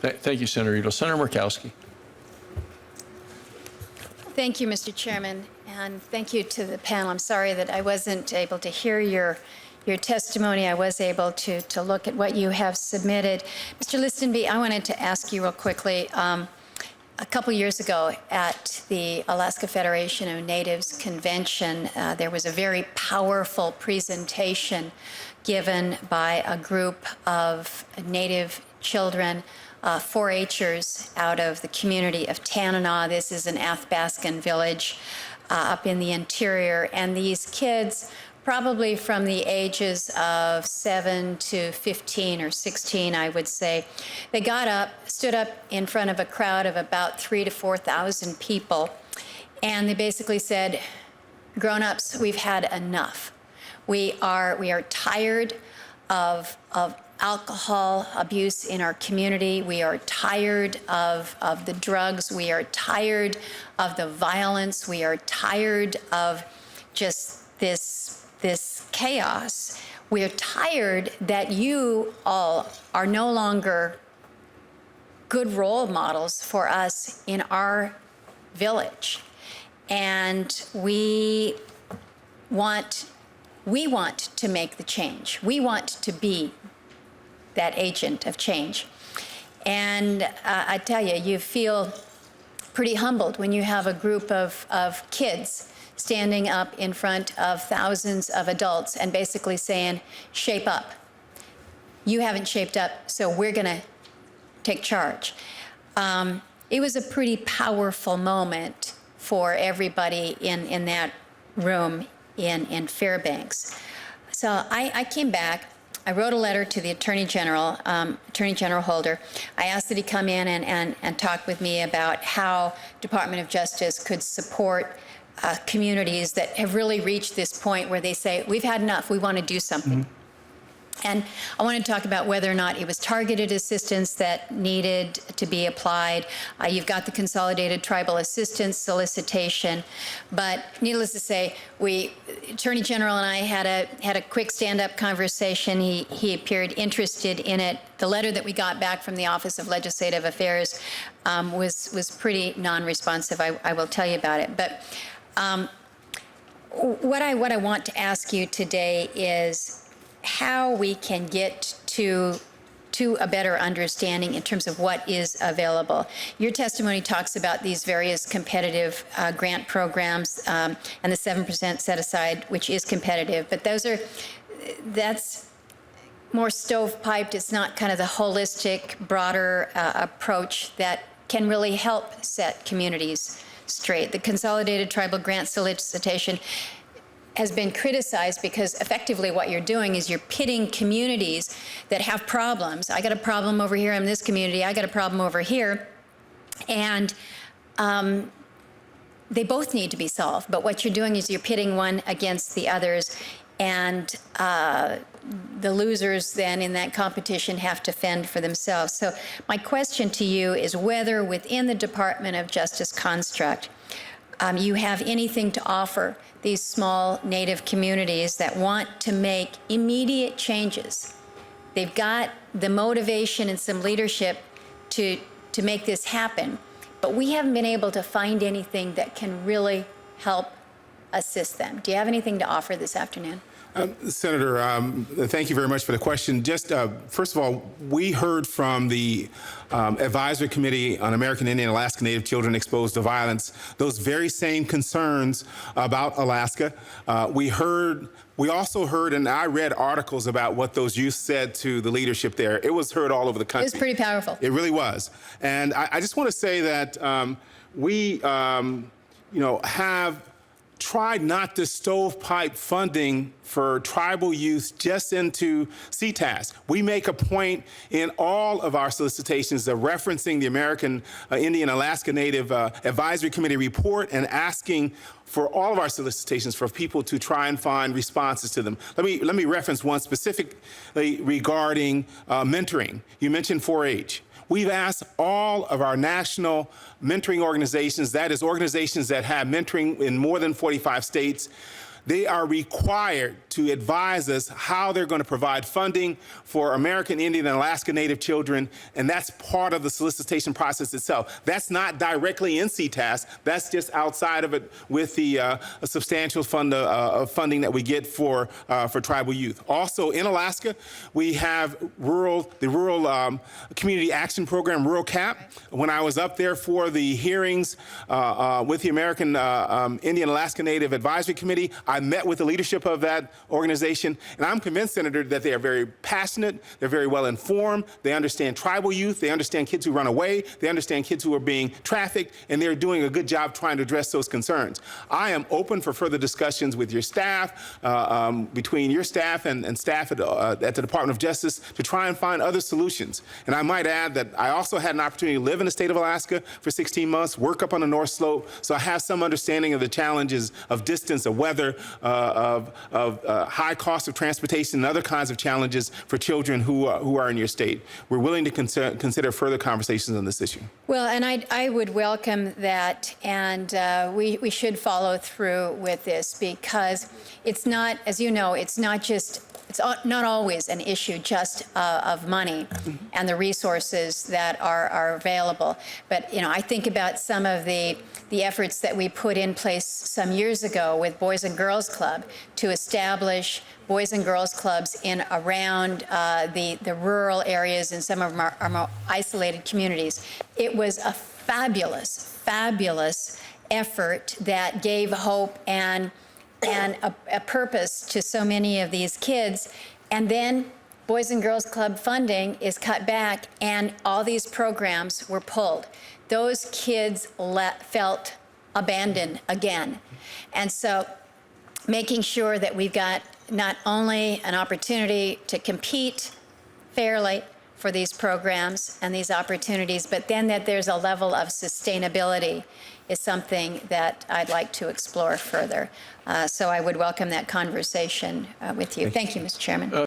Thank you, Senator Ito. Senator Murkowski. Thank you, Mr. Chairman, and thank you to the panel. I'm sorry that I wasn't able to hear your testimony. I was able to look at what you have submitted. Mr. Listenby, I wanted to ask you real quickly. A couple years ago at the Alaska Federation of Natives Convention, there was a very powerful presentation given by a group of Native children, 4-Hers out of the community of Tanana. This is an Athabascan village up in the interior, and these kids, probably from the ages of 7 to 15 or 16, I would say, they got up, stood up in front of a crowd of about 3,000 to 4,000 people, and they basically said, grown-ups, we've had enough. We are tired of alcohol abuse in our community. We are tired of the drugs. We are tired of the violence. We are tired of just this chaos. We're tired that you all are no longer good role models for us in our village. And we want to make the change. We want to be that agent of change. And I tell you, you feel pretty humbled when you have a group of kids standing up in front of thousands of adults and basically saying, shape up. You haven't shaped up, so we're gonna take charge. It was a pretty powerful moment for everybody in that room in Fairbanks. So I came back, I wrote a letter to the Attorney General Holder. I asked that he come in and talk with me about how Department of Justice could support communities that have really reached this point where they say, we've had enough, we want to do something. Mm-hmm. And I want to talk about whether or not it was targeted assistance that needed to be applied. You've got the Consolidated Tribal Assistance solicitation, but needless to say, Attorney General and I had a quick stand-up conversation. He appeared interested in it. The letter that we got back from the Office of Legislative Affairs was pretty non-responsive. I will tell you about it. But what I want to ask you today is how we can get to a better understanding in terms of what is available. Your testimony talks about these various competitive grant programs and the 7% set aside, which is competitive, but that's more stovepiped. It's not kind of the holistic, broader approach that can really help set communities straight. The Consolidated Tribal Grant Solicitation has been criticized because effectively what you're doing is you're pitting communities that have problems. I got a problem over here in this community, I got a problem over here, and they both need to be solved. But what you're doing is you're pitting one against the others, and the losers then in that competition have to fend for themselves. So my question to you is whether within the Department of Justice construct, you have anything to offer these small Native communities that want to make immediate changes. They've got the motivation and some leadership to make this happen, but we haven't been able to find anything that can really help assist them. Do you have anything to offer this afternoon? Senator, thank you very much for the question. Just first of all, we heard from the Advisory Committee on American Indian and Alaska Native Children Exposed to Violence those very same concerns about Alaska. We also heard, and I read articles about what those youth said to the leadership there. It was heard all over the country. It was pretty powerful. It really was. And I just want to say that we, have tried not to stovepipe funding for tribal youth just into CTAS. We make a point in all of our solicitations of referencing the American Indian Alaska Native Advisory Committee report and asking for all of our solicitations for people to try and find responses to them. Let me reference one specifically regarding mentoring. You mentioned 4-H. We've asked all of our national mentoring organizations, that is organizations that have mentoring in more than 45 states, they are required to advise us how they're going to provide funding for American Indian and Alaska Native children, and that's part of the solicitation process itself. That's not directly in CTAS. That's just outside of it with the substantial funding that we get for tribal youth. Also in Alaska, we have the Rural Community Action Program, Rural CAP. When I was up there for the hearings with the American Indian Alaska Native Advisory Committee, I met with the leadership of that organization, and I'm convinced, Senator, that they are very passionate, they're very well informed, they understand tribal youth, they understand kids who run away, they understand kids who are being trafficked, and they're doing a good job trying to address those concerns. I am open for further discussions with your staff, between your staff and staff at the Department of Justice, to try and find other solutions. And I might add that I also had an opportunity to live in the state of Alaska for 16 months, work up on the North Slope, so I have some understanding of the challenges of distance, of weather, of high cost of transportation, and other kinds of challenges for children who are in your state. We're willing to consider further conversations on this issue. Well, and I would welcome that, and we should follow through with this, because it's not, as you know, it's not always an issue just of money and the resources that are available. But, you know, I think about some of the efforts that we put in place some years ago with Boys and Girls Club to establish Boys and Girls Clubs in around the rural areas in some of our more isolated communities. It was a fabulous, fabulous effort that gave hope and a purpose to so many of these kids. And then Boys and Girls Club funding is cut back, and all these programs were pulled. Those kids felt abandoned again. And so making sure that we've got not only an opportunity to compete fairly for these programs and these opportunities, but then that there's a level of sustainability is something that I'd like to explore further. So I would welcome that conversation with you. Thank you, Mr. Chairman.